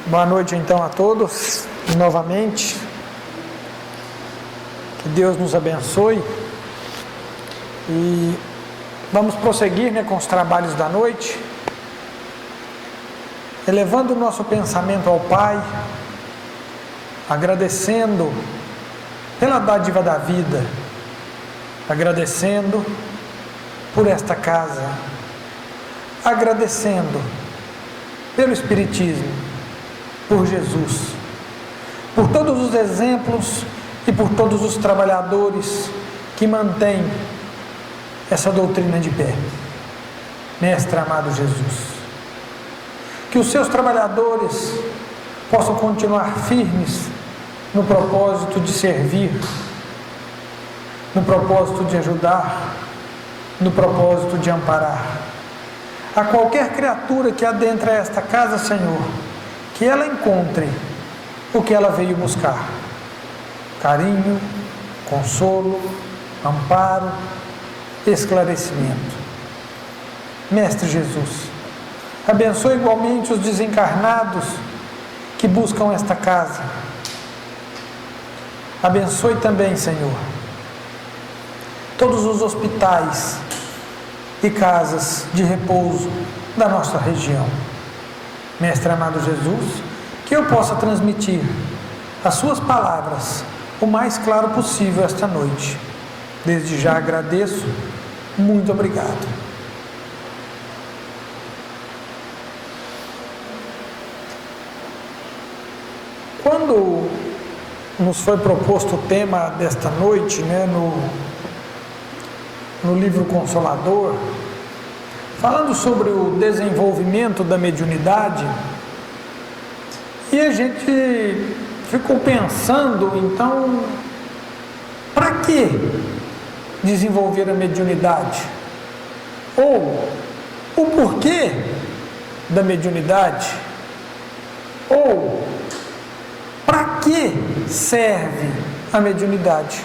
Boa noite então a todos, novamente, que Deus nos abençoe e vamos prosseguir com os trabalhos da noite, elevando o nosso pensamento ao Pai, agradecendo pela dádiva da vida, agradecendo por esta casa, agradecendo pelo Espiritismo, por Jesus, por todos os exemplos e por todos os trabalhadores que mantêm essa doutrina de pé. Mestre amado Jesus, que os seus trabalhadores possam continuar firmes no propósito de servir, no propósito de ajudar, no propósito de amparar a qualquer criatura que adentra esta casa, Senhor, que ela encontre o que ela veio buscar: carinho, consolo, amparo, esclarecimento. Mestre Jesus, abençoe igualmente os desencarnados que buscam esta casa. Abençoe também, Senhor, todos os hospitais e casas de repouso da nossa região. Mestre amado Jesus, que eu possa transmitir as suas palavras o mais claro possível esta noite. Desde já agradeço, muito obrigado. Quando nos foi proposto o tema desta noite, no livro Consolador, falando sobre o desenvolvimento da mediunidade, e a gente ficou pensando, então, para que desenvolver a mediunidade? Ou o porquê da mediunidade? Ou para que serve a mediunidade?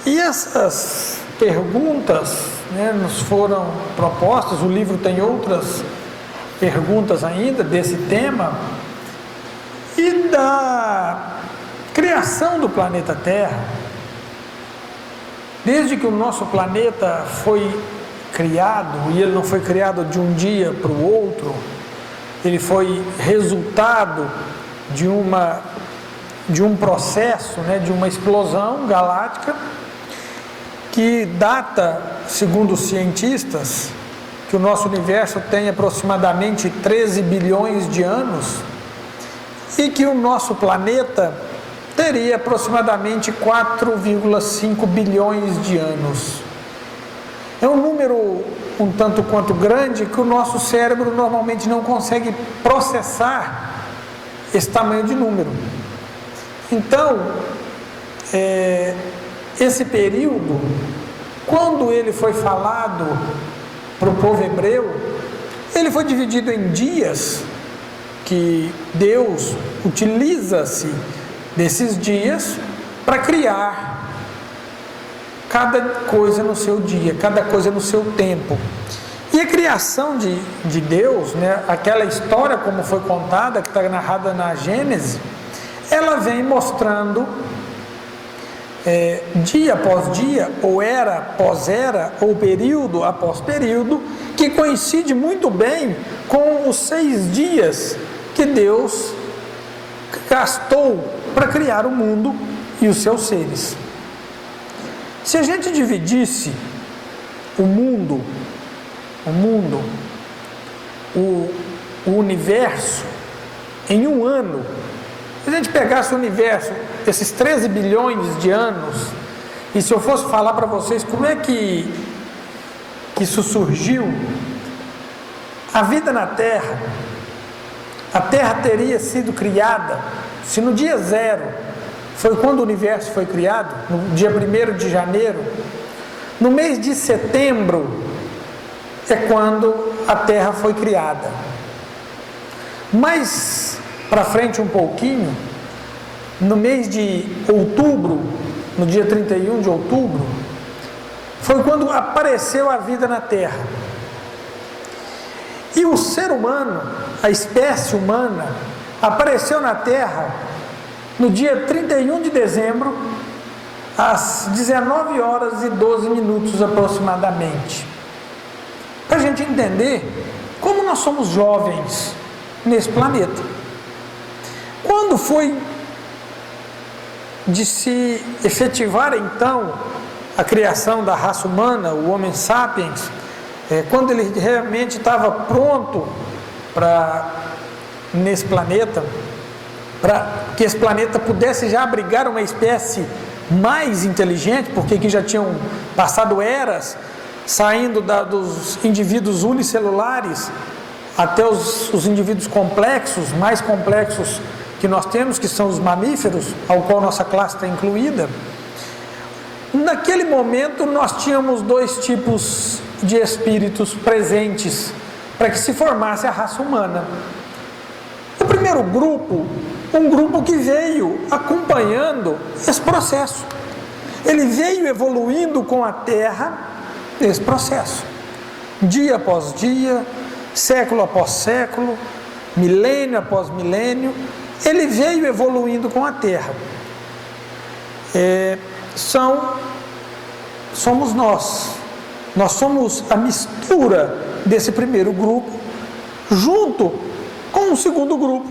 E essas perguntas nos foram propostas. O livro tem outras perguntas ainda desse tema, e da criação do planeta Terra. Desde que o nosso planeta foi criado, e ele não foi criado de um dia para o outro, ele foi resultado de um processo, de uma explosão galáctica, que data, segundo os cientistas, que o nosso universo tem aproximadamente 13 bilhões de anos, e que o nosso planeta teria aproximadamente 4,5 bilhões de anos. É um número um tanto quanto grande que o nosso cérebro normalmente não consegue processar esse tamanho de número. Então, esse período, quando ele foi falado para o povo hebreu, ele foi dividido em dias, que Deus utiliza-se desses dias para criar cada coisa no seu dia, cada coisa no seu tempo. E a criação de Deus, aquela história como foi contada, que está narrada na Gênesis, ela vem mostrando dia após dia, ou era após era, ou período após período, que coincide muito bem com os 6 dias que Deus gastou para criar o mundo e os seus seres. Se a gente dividisse o universo em um ano, se a gente pegasse o universo, esses 13 bilhões de anos, e se eu fosse falar para vocês como é que isso surgiu, a vida na Terra, a Terra teria sido criada, se no dia 0 foi quando o universo foi criado, no dia 1º de janeiro, no mês de setembro é quando a Terra foi criada. Mais para frente um pouquinho, no mês de outubro, no dia 31 de outubro, foi quando apareceu a vida na Terra. E o ser humano, a espécie humana, apareceu na Terra no dia 31 de dezembro, às 19 horas e 12 minutos aproximadamente. Para a gente entender como nós somos jovens nesse planeta. Quando foi de se efetivar então a criação da raça humana, o Homo sapiens, quando ele realmente estava pronto nesse planeta, para que esse planeta pudesse já abrigar uma espécie mais inteligente, porque aqui já tinham passado eras, saindo dos indivíduos unicelulares até os indivíduos complexos, mais complexos que nós temos, que são os mamíferos, ao qual nossa classe está incluída. Naquele momento nós tínhamos dois tipos de espíritos presentes para que se formasse a raça humana. O primeiro grupo, um grupo que veio acompanhando esse processo. Ele veio evoluindo com a Terra nesse processo. Dia após dia, século após século, milênio após milênio, ele veio evoluindo com a Terra. Somos nós. Nós somos a mistura desse primeiro grupo, junto com o segundo grupo,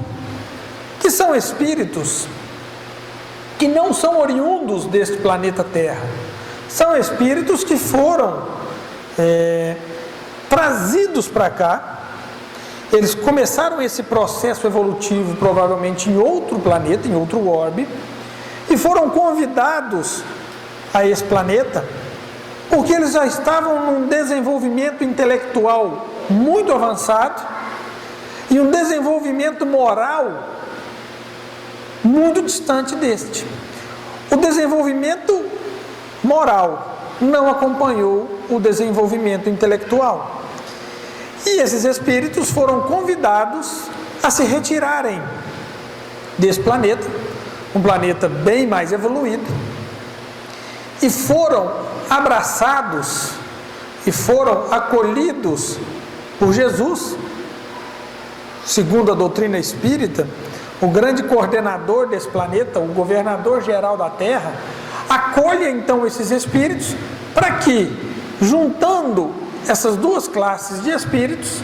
que são espíritos que não são oriundos deste planeta Terra. São espíritos que foram trazidos para cá. Eles começaram esse processo evolutivo provavelmente em outro planeta, em outro orbe, e foram convidados a esse planeta porque eles já estavam num desenvolvimento intelectual muito avançado e um desenvolvimento moral muito distante deste. O desenvolvimento moral não acompanhou o desenvolvimento intelectual. E esses espíritos foram convidados a se retirarem desse planeta, um planeta bem mais evoluído, e foram abraçados e foram acolhidos por Jesus. Segundo a doutrina espírita, o grande coordenador desse planeta, o governador geral da Terra, acolhe então esses espíritos para que, juntando essas duas classes de espíritos,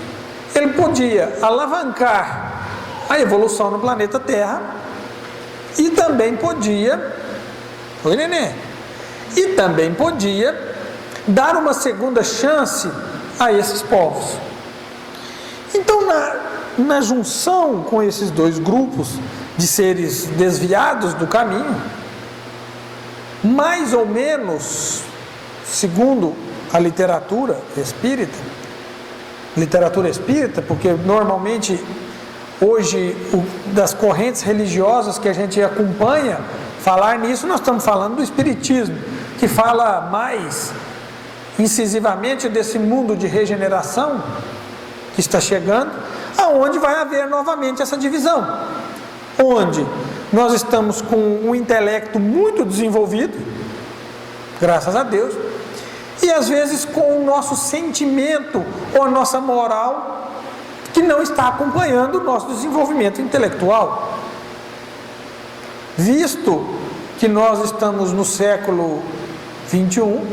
ele podia alavancar a evolução no planeta Terra e também podia, e também podia dar uma segunda chance a esses povos. Então, na junção com esses dois grupos de seres desviados do caminho, mais ou menos, segundo a literatura espírita, porque normalmente hoje das correntes religiosas que a gente acompanha falar nisso, nós estamos falando do espiritismo, que fala mais incisivamente desse mundo de regeneração que está chegando, aonde vai haver novamente essa divisão, onde nós estamos com um intelecto muito desenvolvido, graças a Deus, e às vezes com o nosso sentimento ou a nossa moral que não está acompanhando o nosso desenvolvimento intelectual. Visto que nós estamos no século 21,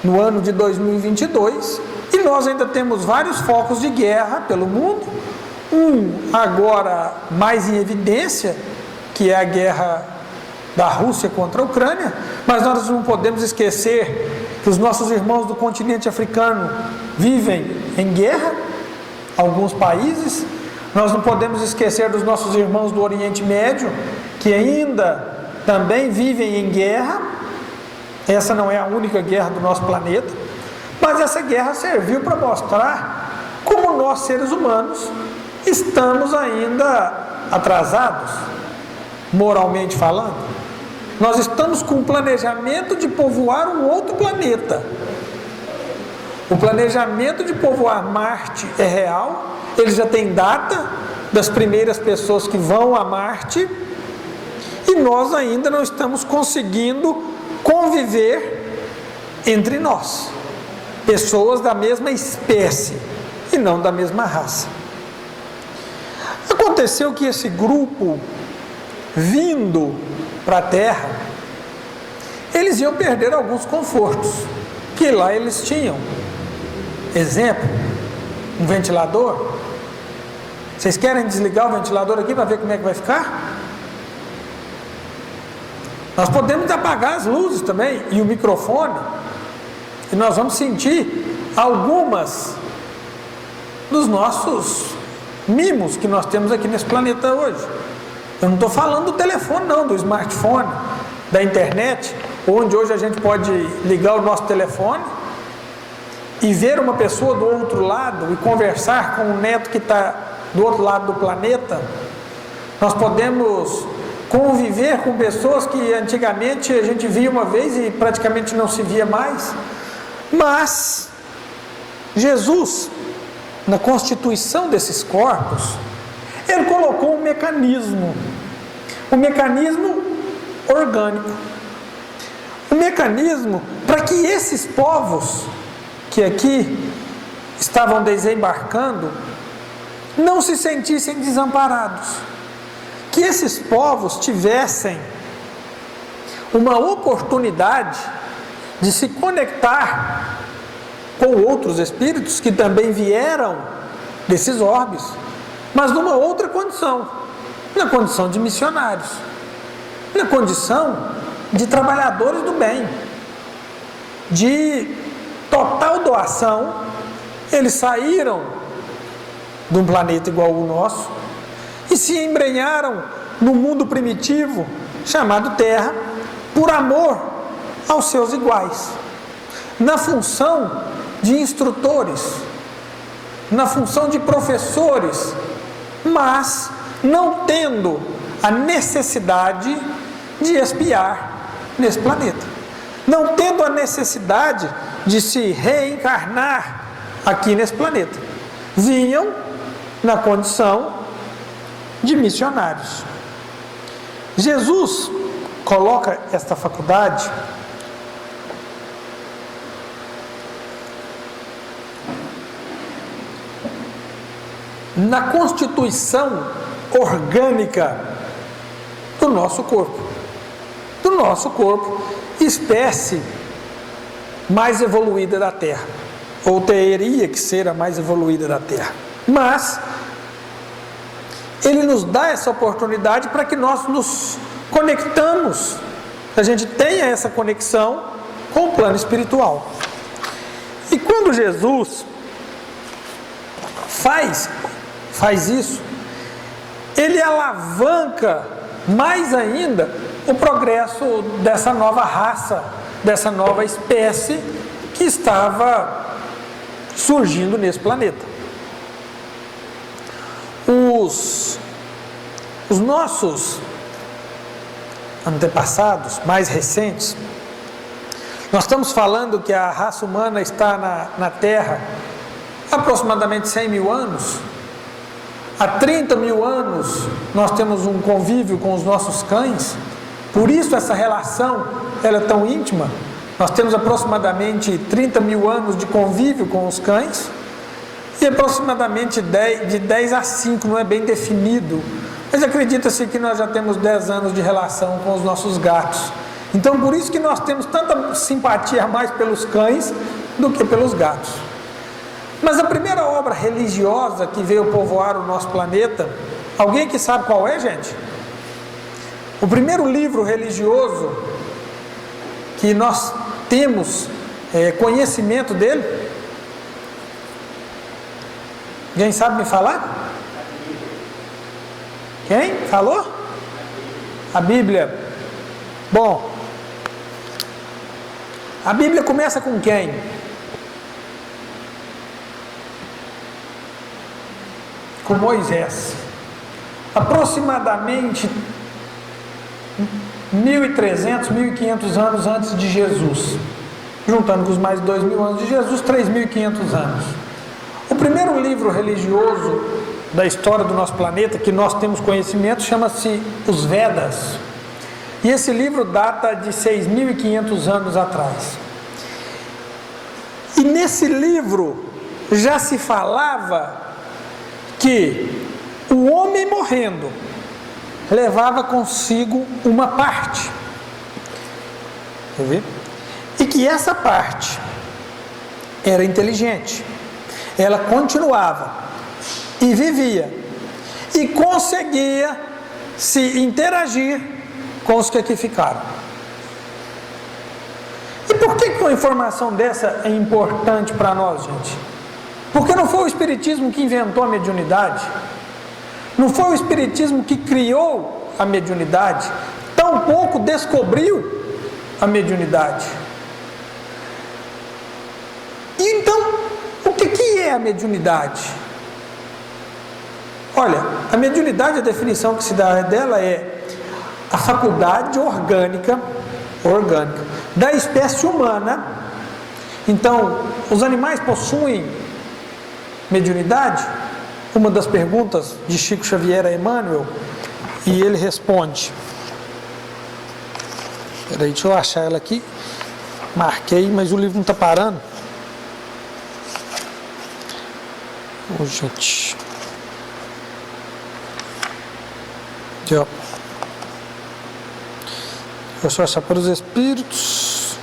no ano de 2022, e nós ainda temos vários focos de guerra pelo mundo, agora mais em evidência, que é a guerra da Rússia contra a Ucrânia, mas nós não podemos esquecer que os nossos irmãos do continente africano vivem em guerra, alguns países. Nós não podemos esquecer dos nossos irmãos do Oriente Médio, que ainda também vivem em guerra. Essa não é a única guerra do nosso planeta, mas essa guerra serviu para mostrar como nós, seres humanos, estamos ainda atrasados, moralmente falando. Nós estamos com um planejamento de povoar um outro planeta. O planejamento de povoar Marte é real, ele já tem data das primeiras pessoas que vão a Marte, e nós ainda não estamos conseguindo conviver entre nós, pessoas da mesma espécie e não da mesma raça. Aconteceu que esse grupo, vindo para a Terra, eles iam perder alguns confortos que lá eles tinham. Exemplo, um ventilador. Vocês querem desligar o ventilador aqui para ver como é que vai ficar? Nós podemos apagar as luzes também e o microfone, e nós vamos sentir algumas dos nossos mimos que nós temos aqui nesse planeta hoje. Eu não estou falando do telefone não, do smartphone, da internet, onde hoje a gente pode ligar o nosso telefone e ver uma pessoa do outro lado e conversar com o neto que está do outro lado do planeta. Nós podemos conviver com pessoas que antigamente a gente via uma vez e praticamente não se via mais. Mas Jesus, na constituição desses corpos, ele colocou um mecanismo orgânico, um mecanismo para que esses povos que aqui estavam desembarcando não se sentissem desamparados, que esses povos tivessem uma oportunidade de se conectar com outros espíritos que também vieram desses orbes, mas numa outra condição, na condição de missionários, na condição de trabalhadores do bem, de total doação. Eles saíram de um planeta igual ao nosso e se embrenharam no mundo primitivo chamado Terra, por amor aos seus iguais, na função de instrutores, na função de professores, mas não tendo a necessidade de espiar nesse planeta, não tendo a necessidade de se reencarnar aqui nesse planeta. Vinham na condição de missionários. Jesus coloca esta faculdade na constituição orgânica do nosso corpo, espécie mais evoluída da Terra, ou teria que ser a mais evoluída da Terra. Mas ele nos dá essa oportunidade para que nós nos conectamos, a gente tenha essa conexão com o plano espiritual. E quando Jesus faz isso, ele alavanca mais ainda o progresso dessa nova raça, dessa nova espécie que estava surgindo nesse planeta. Os nossos antepassados mais recentes, nós estamos falando que a raça humana está na Terra há aproximadamente 100 mil anos. Há 30 mil anos nós temos um convívio com os nossos cães, por isso essa relação ela é tão íntima. Nós temos aproximadamente 30 mil anos de convívio com os cães, e aproximadamente de 10 a 5, não é bem definido, mas acredita-se que nós já temos 10 anos de relação com os nossos gatos. Então por isso que nós temos tanta simpatia mais pelos cães do que pelos gatos. Mas a primeira obra religiosa que veio povoar o nosso planeta, alguém que sabe qual é, gente? O primeiro livro religioso que nós temos conhecimento dele, alguém sabe me falar? Quem? Falou? A Bíblia. Bom, a Bíblia começa com quem? Com Moisés. Aproximadamente 1.300, 1.500 anos antes de Jesus. Juntando com os mais de 2.000 anos de Jesus, 3.500 anos. O primeiro livro religioso da história do nosso planeta que nós temos conhecimento chama-se Os Vedas. E esse livro data de 6.500 anos atrás. E nesse livro já se falava que o homem morrendo levava consigo uma parte. Quer ver? E que essa parte era inteligente. Ela continuava e vivia e conseguia se interagir com os que aqui ficaram. E por que uma informação dessa é importante para nós, gente? Porque não foi o Espiritismo que inventou a mediunidade, não foi o Espiritismo que criou a mediunidade, tampouco descobriu a mediunidade. E então, o que é a mediunidade? Olha, a mediunidade, a definição que se dá dela é a faculdade orgânica da espécie humana. Então, os animais possuem mediunidade? Uma das perguntas de Chico Xavier a Emmanuel, e ele responde. Espera aí, deixa eu achar ela aqui. Marquei, mas o livro não está parando. Oh, gente. Aqui, ó. Eu só achar para os espíritos.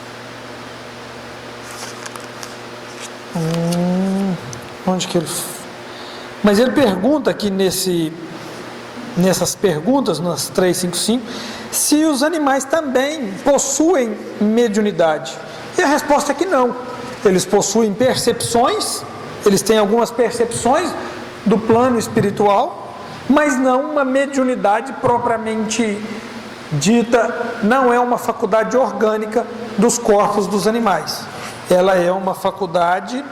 Onde que ele... Mas ele pergunta aqui nessas perguntas, nas 355, se os animais também possuem mediunidade. E a resposta é que não. Eles possuem percepções, eles têm algumas percepções do plano espiritual, mas não uma mediunidade propriamente dita, não é uma faculdade orgânica dos corpos dos animais. Ela é uma faculdade...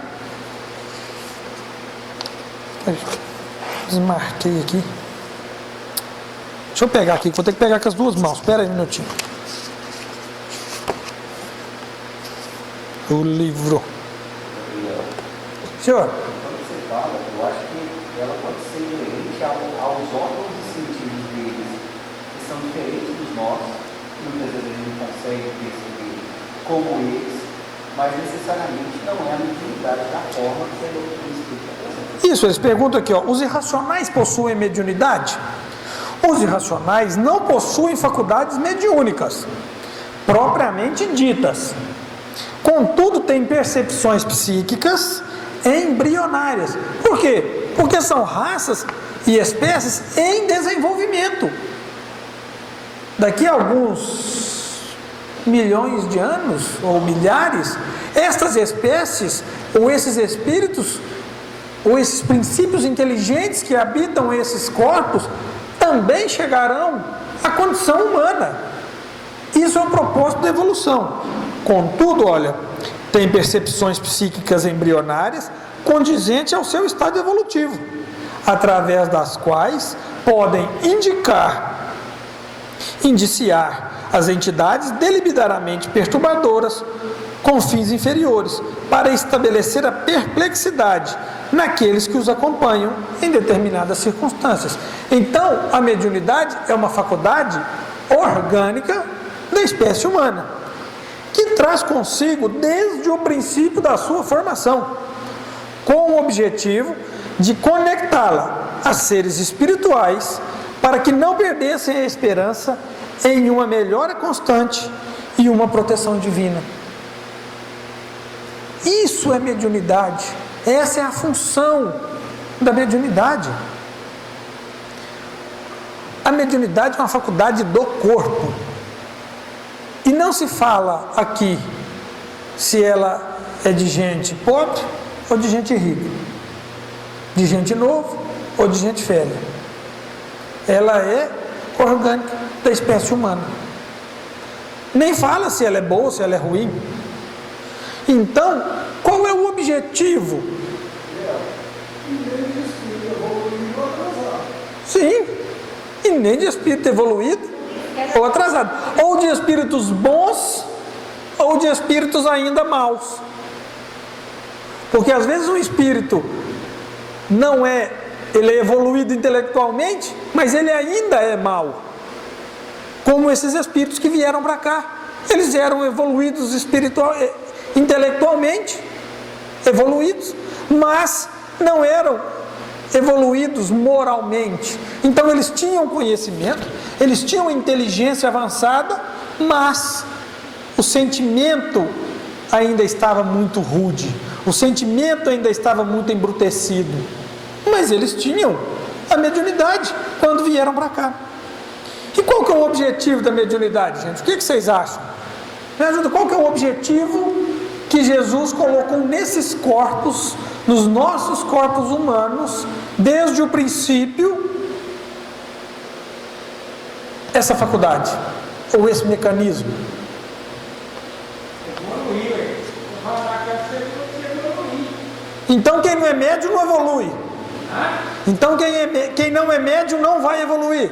Desmarquei aqui. Deixa eu pegar aqui, vou ter que pegar com as duas mãos. Espera aí um minutinho. O livro. Senhor? Quando você fala, eu acho que ela pode ser inerente aos órgãos de sentidos deles, que são diferentes dos nossos, que muitas vezes a gente não consegue perceber como eles, mas necessariamente não é a mediunidade da forma que a doutrina explica. Isso, eles perguntam aqui, ó, os irracionais possuem mediunidade? Os irracionais não possuem faculdades mediúnicas, propriamente ditas. Contudo, têm percepções psíquicas embrionárias. Por quê? Porque são raças e espécies em desenvolvimento. Daqui a alguns milhões de anos, ou milhares, estas espécies, ou esses espíritos, ou esses princípios inteligentes que habitam esses corpos, também chegarão à condição humana. Isso é o propósito da evolução. Contudo, olha, tem percepções psíquicas embrionárias condizentes ao seu estado evolutivo, através das quais podem indiciar as entidades deliberadamente perturbadoras com fins inferiores, para estabelecer a perplexidade naqueles que os acompanham em determinadas circunstâncias. Então, a mediunidade é uma faculdade orgânica da espécie humana, que traz consigo desde o princípio da sua formação, com o objetivo de conectá-la a seres espirituais, para que não perdessem a esperança em uma melhora constante e uma proteção divina. Isso é mediunidade. Essa é a função da mediunidade. A mediunidade é uma faculdade do corpo. E não se fala aqui se ela é de gente pobre ou de gente rica, de gente nova ou de gente velha. Ela é orgânica da espécie humana. Nem fala se ela é boa ou se ela é ruim. Então, qual é o objetivo? Sim, e nem de espírito evoluído ou atrasado, ou de espíritos bons ou de espíritos ainda maus. Porque às vezes um espírito não é, ele é evoluído intelectualmente, mas ele ainda é mau. Como esses espíritos que vieram para cá, eles eram evoluídos intelectualmente, evoluídos, mas não eram evoluídos moralmente. Então eles tinham conhecimento, eles tinham inteligência avançada, mas o sentimento ainda estava muito rude, o sentimento ainda estava muito embrutecido. Mas eles tinham a mediunidade quando vieram para cá. E qual que é o objetivo da mediunidade, gente? O que vocês acham? Me ajuda, qual que é o objetivo que Jesus colocou nesses corpos, nos nossos corpos humanos, desde o princípio, essa faculdade, ou esse mecanismo? Então quem não é médium não evolui. Então quem não é médium não vai evoluir.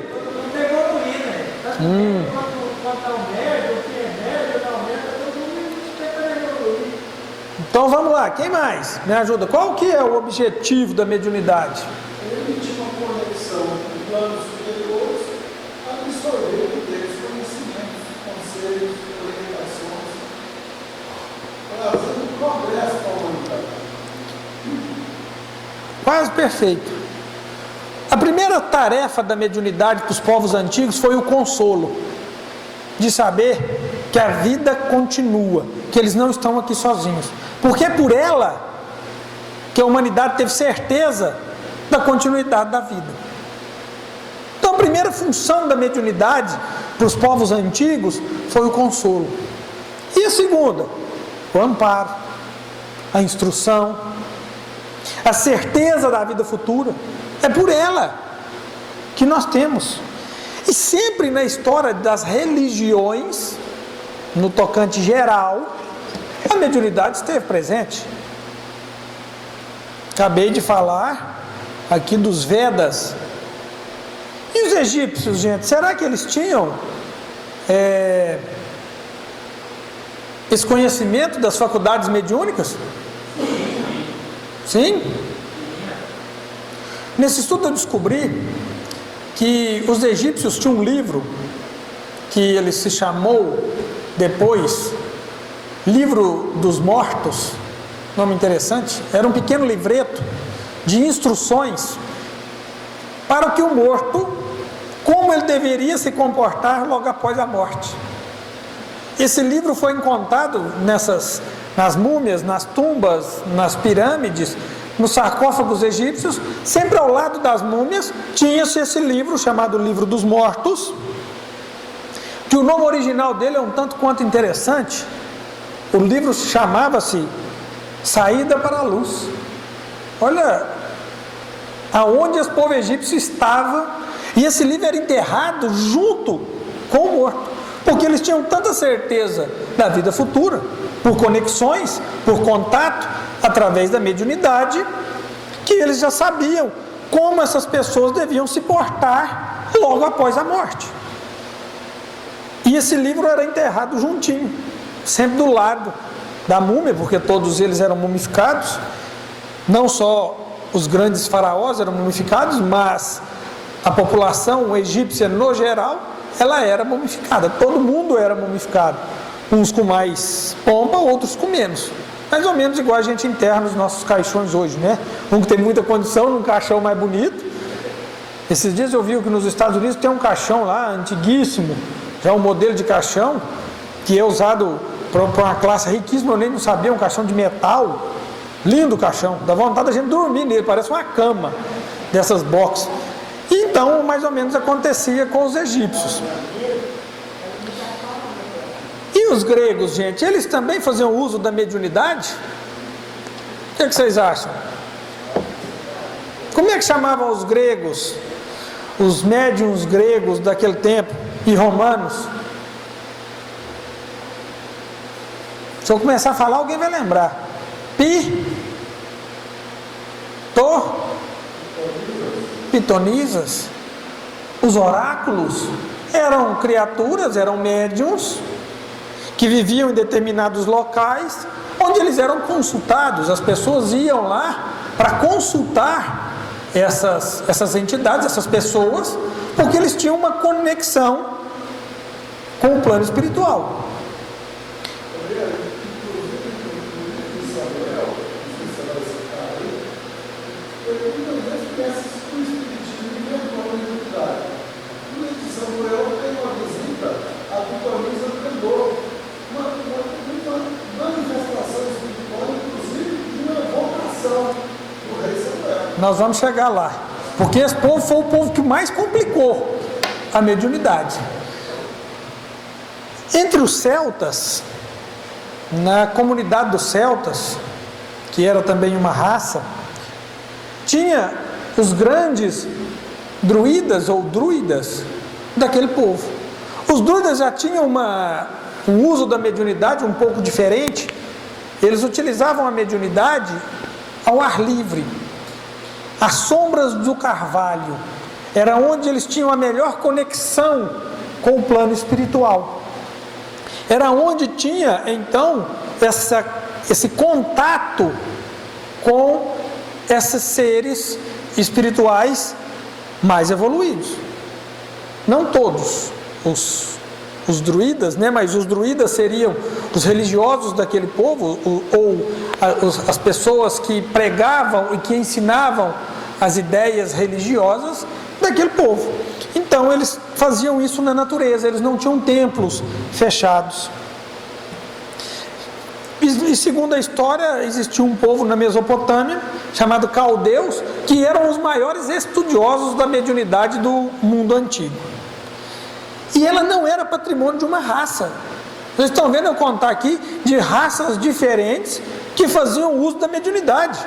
Então vamos lá, quem mais? Me ajuda. Qual que é o objetivo da mediunidade? Permitir uma conexão com planos superiores, absorver deles conhecimentos, conselhos, orientações, trazendo progresso para a humanidade. Quase perfeito. A primeira tarefa da mediunidade para os povos antigos foi o consolo, de saber que a vida continua, que eles não estão aqui sozinhos, porque é por ela que a humanidade teve certeza da continuidade da vida. Então a primeira função da mediunidade para os povos antigos foi o consolo. E a segunda? O amparo, a instrução, a certeza da vida futura. É por ela que nós temos. E sempre na história das religiões, no tocante geral, a mediunidade esteve presente. Acabei de falar aqui dos Vedas. E os egípcios, gente, será que eles tinham esse conhecimento das faculdades mediúnicas? Sim? Nesse estudo eu descobri que os egípcios tinham um livro que ele se chamou depois Livro dos Mortos, nome interessante. Era um pequeno livreto de instruções para que o morto, como ele deveria se comportar logo após a morte. Esse livro foi encontrado nas múmias, nas tumbas, nas pirâmides, nos sarcófagos egípcios. Sempre ao lado das múmias tinha-se esse livro chamado Livro dos Mortos, que o nome original dele é um tanto quanto interessante. O livro chamava-se Saída para a Luz. Olha aonde esse povo egípcio estava, e esse livro era enterrado junto com o morto, porque eles tinham tanta certeza da vida futura, por conexões, por contato, através da mediunidade, que eles já sabiam como essas pessoas deviam se portar logo após a morte. E esse livro era enterrado juntinho, sempre do lado da múmia, porque todos eles eram mumificados. Não só os grandes faraós eram mumificados, mas a população egípcia no geral, ela era mumificada. Todo mundo era mumificado, uns com mais pompa, outros com menos. Mais ou menos igual a gente enterra nos nossos caixões hoje, né? Um que tem muita condição, num caixão mais bonito. Esses dias eu vi que nos Estados Unidos tem um caixão lá, antiguíssimo, já um modelo de caixão, que é usado para uma classe riquíssima. Eu nem não sabia, um caixão de metal, lindo caixão, dá vontade da gente dormir nele, parece uma cama dessas boxes. Então, mais ou menos acontecia com os egípcios. E os gregos, gente, eles também faziam uso da mediunidade? O que vocês acham? Como é que chamavam os gregos, os médiuns gregos daquele tempo, e romanos? Se eu começar a falar, alguém vai lembrar. Pitonisas. Os oráculos eram criaturas, eram médiuns que viviam em determinados locais, onde eles eram consultados. As pessoas iam lá para consultar essas entidades, essas pessoas, porque eles tinham uma conexão com o plano espiritual. nós vamos chegar lá. Porque esse povo foi o povo que mais complicou a mediunidade. Entre os celtas, na comunidade dos celtas, que era também uma raça, tinha os grandes druidas ou druidas daquele povo. Os druidas já tinham um uso da mediunidade um pouco diferente. Eles utilizavam a mediunidade ao ar livre, às sombras do carvalho. Era onde eles tinham a melhor conexão com o plano espiritual. Era onde tinha, então, esse contato com esses seres espirituais mais evoluídos. Não todos os druidas, né? Mas os druidas seriam os religiosos daquele povo, ou as pessoas que pregavam e que ensinavam as ideias religiosas daquele povo. Então eles faziam isso na natureza, eles não tinham templos fechados. E segundo a história, existia um povo na Mesopotâmia, chamado caldeus, que eram os maiores estudiosos da mediunidade do mundo antigo. E ela não era patrimônio de uma raça. Vocês estão vendo eu contar aqui de raças diferentes que faziam uso da mediunidade.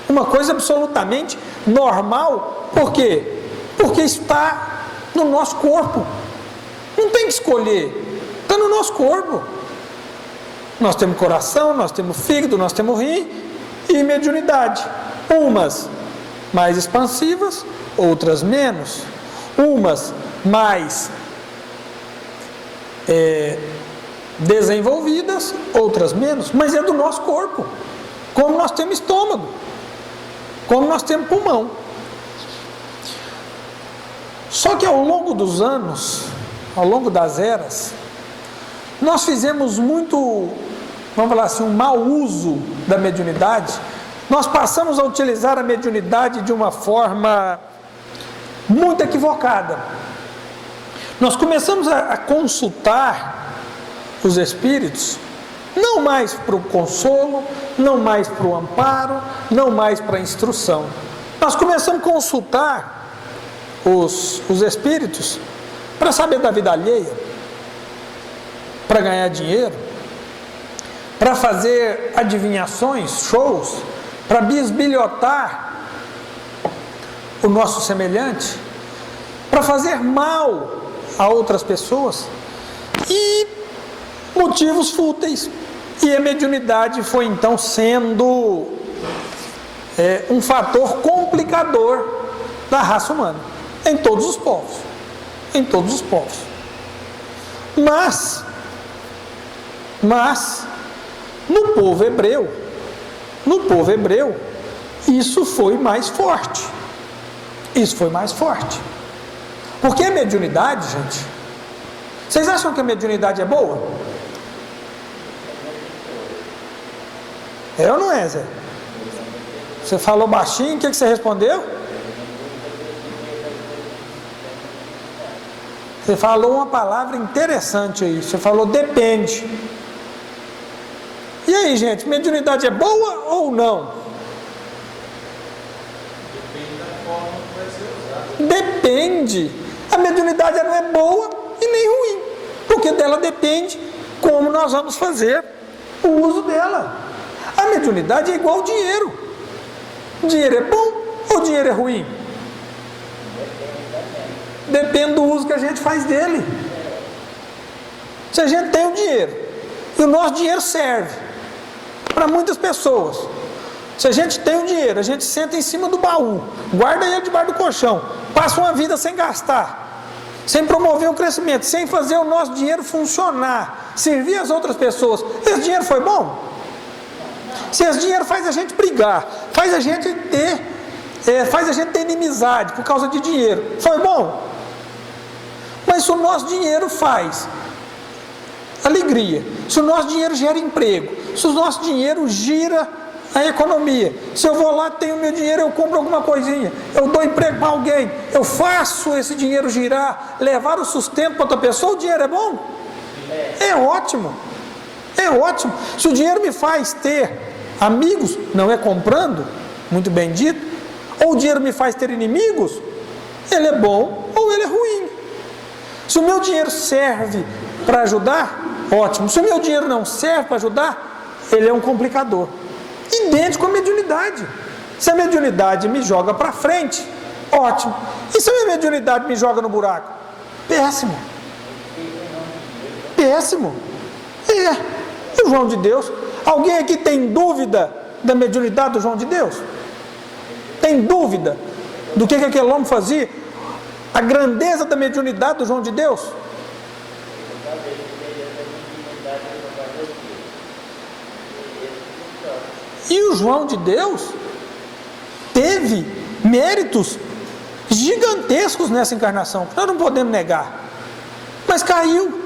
Uma coisa absolutamente normal. Por quê? Porque está no nosso corpo. Não tem que escolher. Está no nosso corpo. Nós temos coração, nós temos fígado, nós temos rim e mediunidade. Umas mais expansivas, outras menos. Umas mais desenvolvidas, outras menos, mas é do nosso corpo. Como nós temos estômago, como nós temos pulmão. Só que ao longo dos anos, ao longo das eras, nós fizemos muito, vamos falar assim, um mau uso da mediunidade. Nós passamos a utilizar a mediunidade de uma forma muito equivocada. Nós começamos a consultar os espíritos, não mais para o consolo, não mais para o amparo, não mais para a instrução. Nós começamos a consultar os espíritos para saber da vida alheia, para ganhar dinheiro, para fazer adivinhações, shows, para bisbilhotar o nosso semelhante, para fazer mal a outras pessoas, e motivos fúteis. E a mediunidade foi então sendo um fator complicador da raça humana, em todos os povos, em todos os povos. Mas no povo hebreu, isso foi mais forte. Isso foi mais forte. Porque a mediunidade, gente, vocês acham que a mediunidade é boa? É ou não é, Zé? Você falou baixinho, o que você respondeu? Você falou uma palavra interessante aí, você falou depende. E aí, gente, mediunidade é boa ou não? Depende da forma que vai ser usada. Depende. A mediunidade não é boa e nem ruim, porque dela depende como nós vamos fazer o uso dela. A mediunidade é igual ao dinheiro. Dinheiro é bom ou dinheiro é ruim? Depende do uso que a gente faz dele. Se a gente tem o dinheiro e o nosso dinheiro serve para muitas pessoas, se a gente tem o dinheiro, a gente senta em cima do baú, guarda ele debaixo do colchão, passa uma vida sem gastar, sem promover o crescimento, sem fazer o nosso dinheiro funcionar, servir as outras pessoas, esse dinheiro foi bom? Se esse dinheiro faz a gente brigar, faz a gente ter inimizade por causa de dinheiro, foi bom? Mas se o nosso dinheiro faz alegria, se o nosso dinheiro gera emprego, se o nosso dinheiro gira a economia, se eu vou lá, tenho meu dinheiro, eu compro alguma coisinha, eu dou emprego para alguém, eu faço esse dinheiro girar, levar o sustento para outra pessoa, o dinheiro é bom? É ótimo, é ótimo. Se o dinheiro me faz ter amigos, não é comprando, muito bem dito, Ou o dinheiro me faz ter inimigos, ele é bom ou ele é ruim. Se o meu dinheiro serve para ajudar, ótimo. Se o meu dinheiro não serve para ajudar, ele é um complicador. Idêntico à mediunidade. Se a mediunidade me joga para frente, ótimo. E se a minha mediunidade me joga no buraco? Péssimo. Péssimo. E o João de Deus? Alguém aqui tem dúvida da mediunidade do João de Deus? Tem dúvida do que aquele homem fazia? A grandeza da mediunidade do João de Deus? E o João de Deus teve méritos gigantescos nessa encarnação, que nós não podemos negar, mas caiu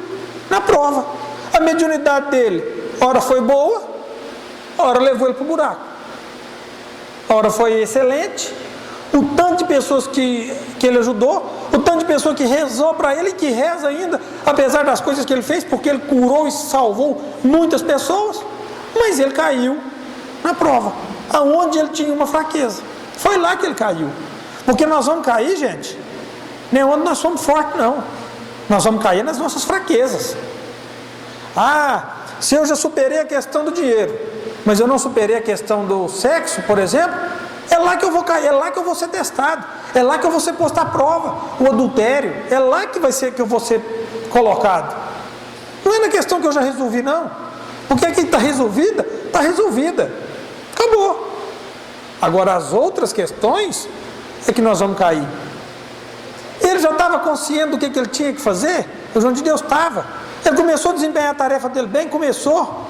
na prova. A mediunidade dele, ora foi boa, ora levou ele para o buraco, ora foi excelente. O tanto de pessoas que ele ajudou, o tanto de pessoas que rezou para ele e que reza ainda, apesar das coisas que ele fez, porque ele curou e salvou muitas pessoas, mas ele caiu na prova, aonde ele tinha uma fraqueza. Foi lá que ele caiu. Porque nós vamos cair, gente, nem onde nós somos fortes, não. Nós vamos cair nas nossas fraquezas. Se eu já superei a questão do dinheiro, mas eu não superei a questão do sexo, por exemplo, é lá que eu vou cair, é lá que eu vou ser testado, é lá que eu vou ser posto à prova. O adultério, é lá que vai ser que eu vou ser colocado. Não é na questão que eu já resolvi, não. Porque aqui está resolvida, está resolvida. Acabou. Agora as outras questões é que nós vamos cair. Ele já estava consciente do que ele tinha que fazer? O João de Deus estava. Ele começou a desempenhar a tarefa dele bem, começou.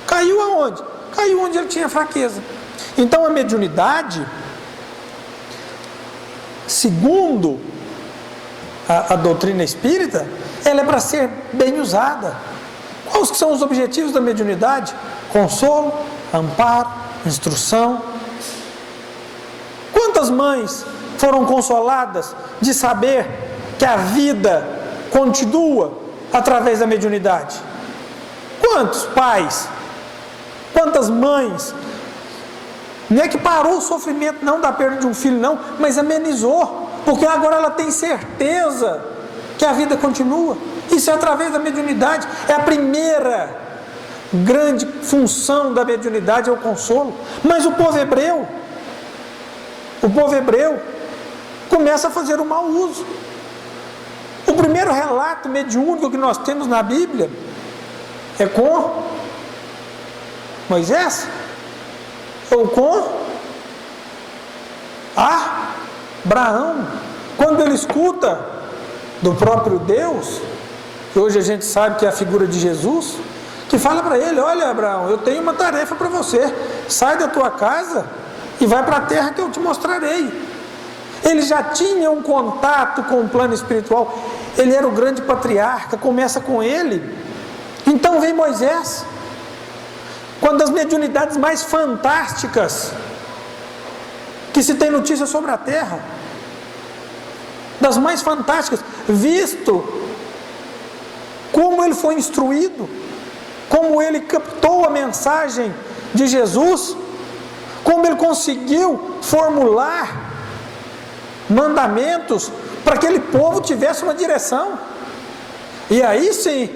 Caiu aonde? Caiu onde ele tinha fraqueza. Então a mediunidade, segundo a doutrina espírita, ela é para ser bem usada. Quais que são os objetivos da mediunidade? Consolo, amparo, instrução. Quantas mães foram consoladas de saber que a vida continua através da mediunidade? Quantos pais? Quantas mães? Não é que parou o sofrimento não da perda de um filho não, mas amenizou, porque agora ela tem certeza que a vida continua. Isso é através da mediunidade. É a primeira grande função da mediunidade, é o consolo. Mas o povo hebreu começa a fazer o mau uso. O primeiro relato mediúnico que nós temos na Bíblia é com Moisés ou com Abraão, quando ele escuta do próprio Deus, que hoje a gente sabe que é a figura de Jesus, que fala para ele: olha, Abraão, eu tenho uma tarefa para você, sai da tua casa e vai para a terra que eu te mostrarei. Ele já tinha um contato com o plano espiritual, ele era o grande patriarca, começa com ele. Então vem Moisés, uma das mediunidades mais fantásticas que se tem notícia sobre a terra, das mais fantásticas, visto como ele foi instruído, como ele captou a mensagem de Jesus, como ele conseguiu formular mandamentos para que aquele povo tivesse uma direção. E aí sim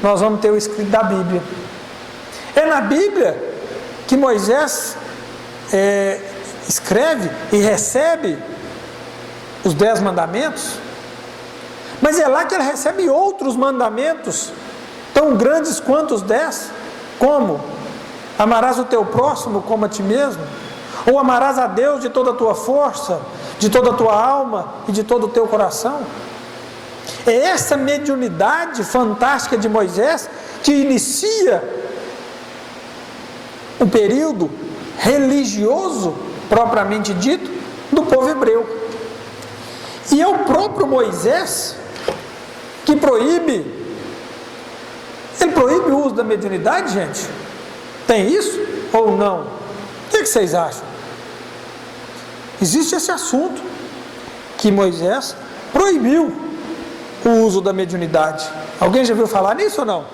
nós vamos ter o escrito da Bíblia. É na Bíblia que Moisés escreve e recebe os 10 mandamentos, mas é lá que ele recebe outros mandamentos tão grandes quanto os 10, como amarás o teu próximo como a ti mesmo, ou amarás a Deus de toda a tua força, de toda a tua alma e de todo o teu coração. É essa mediunidade fantástica de Moisés que inicia o período religioso, propriamente dito, do povo hebreu. E é o próprio Moisés que proíbe. Ele proíbe o uso da mediunidade, gente? Tem isso ou não? O que vocês acham? Existe esse assunto que Moisés proibiu o uso da mediunidade. Alguém já ouviu falar nisso ou não?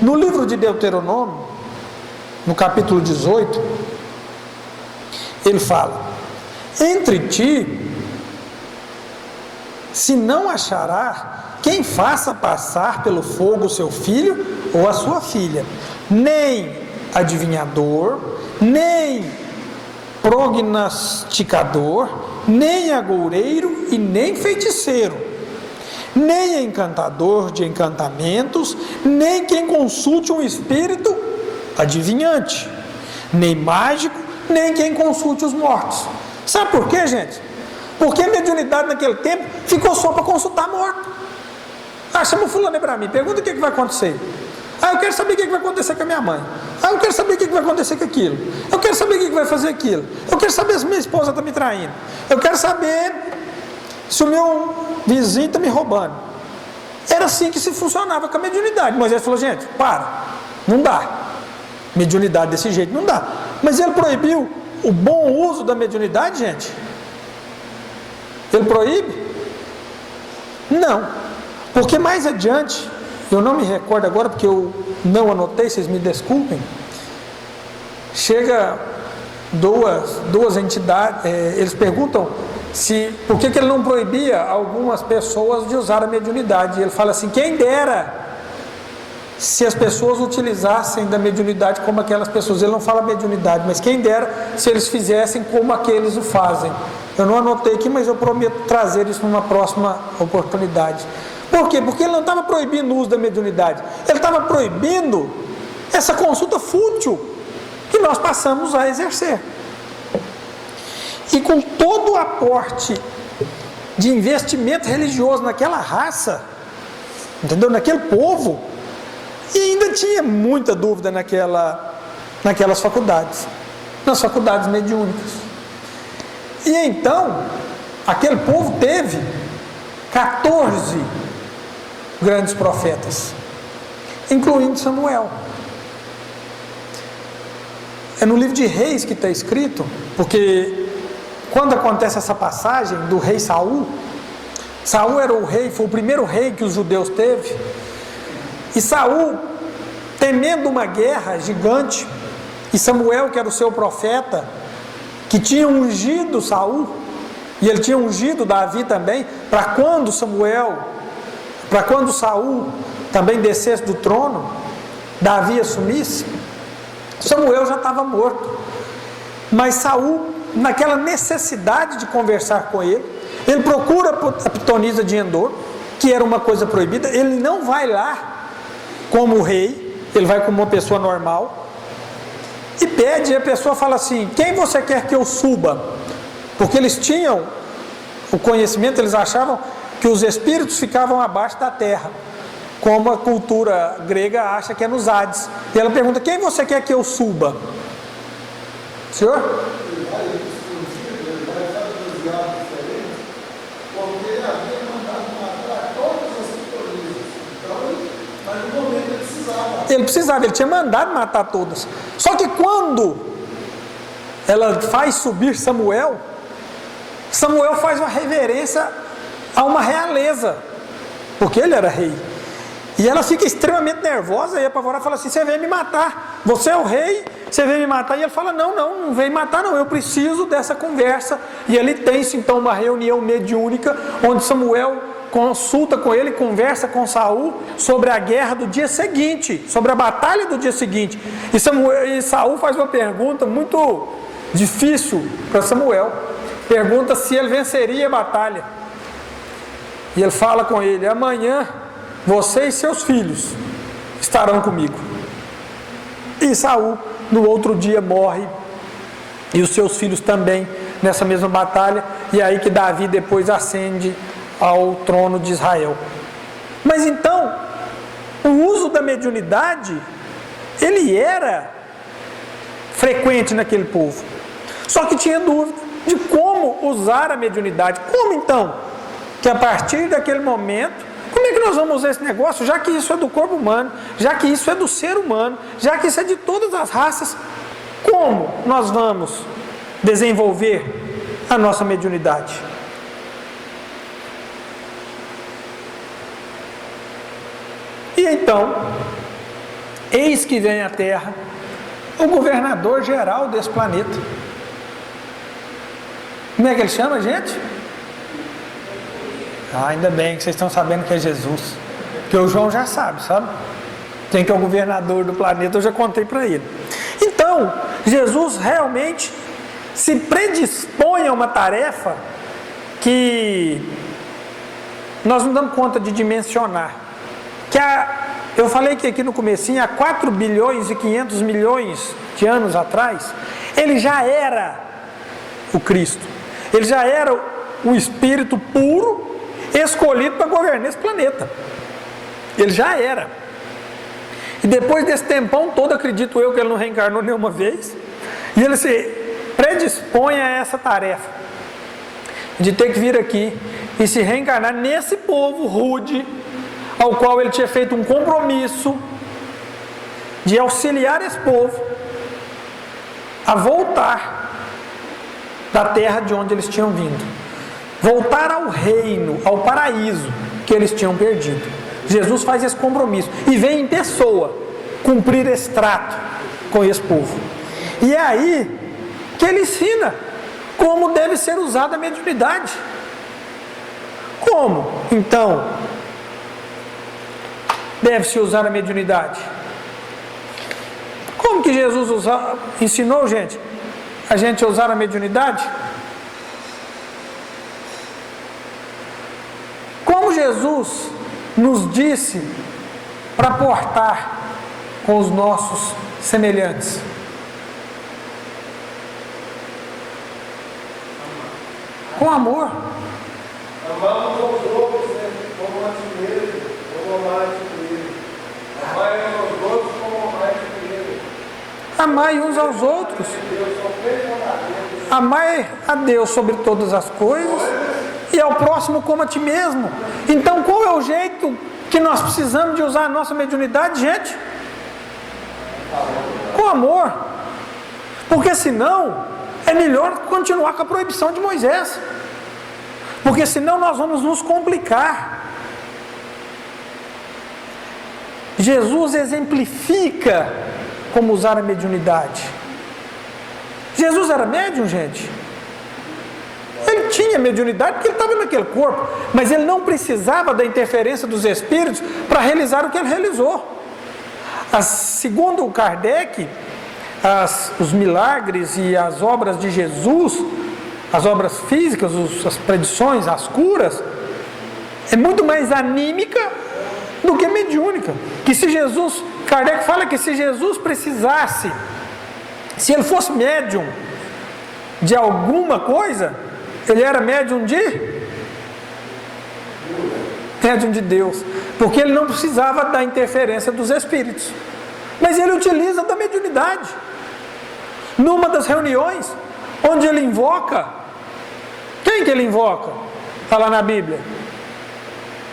No livro de Deuteronômio, no capítulo 18, ele fala: entre ti se não achará quem faça passar pelo fogo o seu filho ou a sua filha, nem adivinhador, nem prognosticador, nem agoureiro e nem feiticeiro, nem encantador de encantamentos, nem quem consulte um espírito adivinhante, nem mágico, nem quem consulte os mortos. Sabe por quê, gente? Porque a mediunidade naquele tempo ficou só para consultar morto. Chama o fulano aí para mim, pergunta o que vai acontecer. Eu quero saber o que vai acontecer com a minha mãe. Eu quero saber o que vai acontecer com aquilo. Eu quero saber o que vai fazer aquilo. Eu quero saber se minha esposa está me traindo. Eu quero saber se o meu vizinho está me roubando. Era assim que se funcionava com a mediunidade. Moisés falou: gente, não dá. Mediunidade desse jeito não dá. Mas ele proibiu o bom uso da mediunidade, gente? Ele proíbe? Não. Porque mais adiante, eu não me recordo agora, porque eu não anotei, vocês me desculpem, chega duas entidades, eles perguntam por que ele não proibia algumas pessoas de usar a mediunidade. E ele fala assim: quem dera se as pessoas utilizassem da mediunidade como aquelas pessoas. Ele não fala mediunidade, mas quem dera se eles fizessem como aqueles o fazem. Eu não anotei aqui, mas eu prometo trazer isso numa próxima oportunidade. Por quê? Porque ele não estava proibindo o uso da mediunidade, ele estava proibindo essa consulta fútil que nós passamos a exercer. E com todo o aporte de investimento religioso naquela raça, entendeu? Naquele povo, e ainda tinha muita dúvida naquelas faculdades, nas faculdades mediúnicas. E então, aquele povo teve 14 grandes profetas, incluindo Samuel. É no livro de Reis que está escrito, porque quando acontece essa passagem do rei Saul, Saul era o rei, foi o primeiro rei que os judeus teve, e Saul, temendo uma guerra gigante, e Samuel, que era o seu profeta, que tinha ungido Saul, e ele tinha ungido Davi também, para quando Saul também descesse do trono, Davi assumisse, Samuel já estava morto. Mas Saul, naquela necessidade de conversar com ele procura a pitonisa de Endor, que era uma coisa proibida. Ele não vai lá como rei, ele vai como uma pessoa normal, e pede, e a pessoa fala assim: quem você quer que eu suba? Porque eles tinham o conhecimento, eles achavam que os espíritos ficavam abaixo da terra, como a cultura grega acha que é nos Hades. E ela pergunta: quem você quer que eu suba? Senhor? Ele precisava, ele tinha mandado matar todas. Só que quando ela faz subir Samuel faz uma reverência a uma realeza, porque ele era rei. E ela fica extremamente nervosa e apavorada, fala assim: você veio me matar, você é o rei, você veio me matar. E ele fala: não veio matar não, eu preciso dessa conversa. E ele tem-se então uma reunião mediúnica, onde Samuel consulta com ele, conversa com Saul sobre a guerra do dia seguinte, sobre a batalha do dia seguinte. E Saul faz uma pergunta muito difícil para Samuel, pergunta se ele venceria a batalha. E ele fala com ele: amanhã você e seus filhos estarão comigo. E Saul no outro dia morre, e os seus filhos também nessa mesma batalha. E aí que Davi depois ascende ao trono de Israel. Mas então, o uso da mediunidade, ele era frequente naquele povo. Só que tinha dúvida de como usar a mediunidade. Como então? Que a partir daquele momento, como é que nós vamos usar esse negócio, já que isso é do corpo humano, já que isso é do ser humano, já que isso é de todas as raças, como nós vamos desenvolver a nossa mediunidade? E então, eis que vem à Terra o governador geral desse planeta, Como é que ele chama, gente? Ainda bem que vocês estão sabendo que é Jesus. Porque o João já sabe? Quem que é o governador do planeta, eu já contei para ele. Então, Jesus realmente se predispõe a uma tarefa que nós não damos conta de dimensionar. Eu falei que aqui no comecinho, há 4 bilhões e 500 milhões de anos atrás, ele já era o Cristo. Ele já era o Espírito puro, escolhido para governar esse planeta. Ele já era. E depois desse tempão todo, acredito eu que ele não reencarnou nenhuma vez, e ele se predispõe a essa tarefa de ter que vir aqui e se reencarnar nesse povo rude, ao qual ele tinha feito um compromisso de auxiliar esse povo a voltar da terra de onde eles tinham vindo, voltar ao reino, ao paraíso que eles tinham perdido. Jesus faz esse compromisso e vem em pessoa cumprir esse trato com esse povo. E é aí que ele ensina como deve ser usada a mediunidade. Como, então, deve-se usar a mediunidade? Como que Jesus ensinou, gente, a gente a usar a mediunidade? Como Jesus nos disse para portar com os nossos semelhantes? Com amor. Amamos aos outros, como a ti mesmo, como amar a ti mesmo. Amai aos outros como amar a ti mesmo. Amai uns aos outros. Amai a Deus sobre todas as coisas e ao próximo como a ti mesmo. Então, qual é o jeito que nós precisamos de usar a nossa mediunidade, gente? Com amor. Porque senão é melhor continuar com a proibição de Moisés. Porque senão nós vamos nos complicar. Jesus exemplifica como usar a mediunidade. Jesus era médium, gente. Ele tinha mediunidade porque ele estava naquele corpo, mas ele não precisava da interferência dos espíritos para realizar o que ele realizou. Segundo Kardec, os milagres e as obras de Jesus, as obras físicas, as predições, as curas, é muito mais anímica do que mediúnica. Kardec fala que se Jesus precisasse, se ele fosse médium de alguma coisa, ele era médium de Deus, porque ele não precisava da interferência dos espíritos, mas ele utiliza da mediunidade. Numa das reuniões onde ele invoca, quem que ele invoca? Está lá na Bíblia,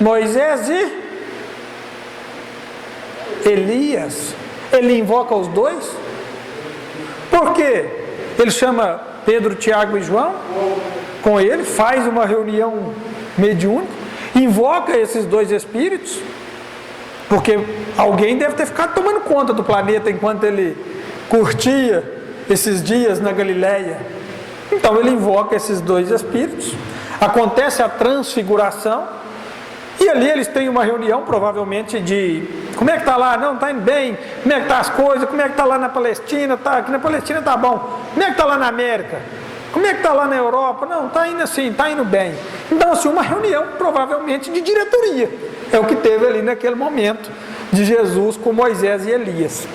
Moisés e Elias. Ele invoca os dois. Por quê? Ele chama Pedro, Tiago e João com ele, faz uma reunião mediúnica, invoca esses dois espíritos, porque alguém deve ter ficado tomando conta do planeta enquanto ele curtia esses dias na Galileia. Então ele invoca esses dois espíritos, acontece a transfiguração, e ali eles têm uma reunião provavelmente de como é que está lá? Não, está indo bem. Como é que está as coisas? Como é que está lá na Palestina? Aqui na Palestina está bom. Como é que está lá na América? Como é que está lá na Europa? Não, está indo assim, está indo bem. Então assim, uma reunião provavelmente de diretoria, é o que teve ali naquele momento de Jesus com Moisés e Elias.